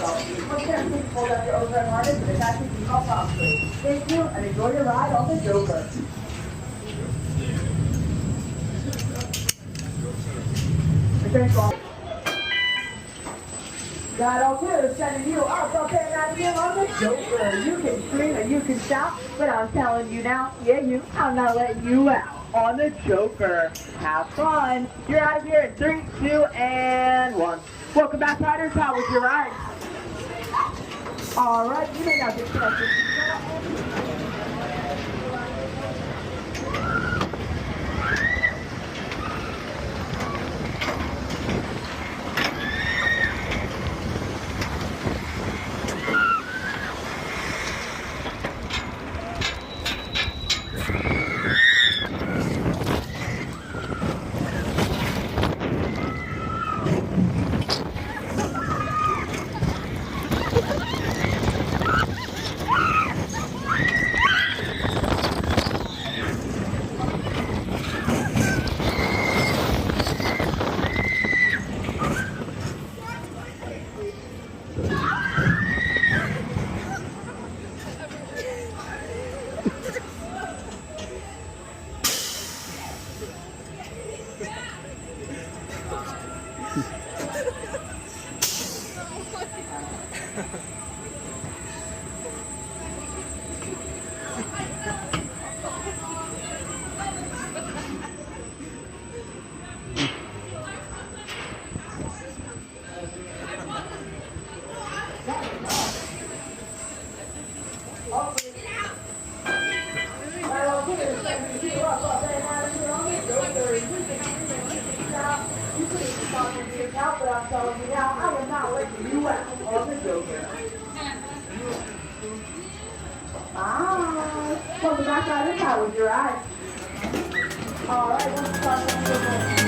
yourself. Once again, please pull down your overhead harness and attach it to your properly. Thank you, and enjoy your ride on the Joker. Thanks, all. Battle 2, sending you up and out here on the Joker. You can scream and you can shout, but I'm telling you now, I'm not letting you out on the Joker. Have fun. You're out of here in 3, 2, and 1. Welcome back, riders. How was your ride? All right, you may now disconnect your seatbelt. But I'm telling you now, I am not letting you out on the Joker. Bye. Welcome back, riders. How was your ride? All right, let's start.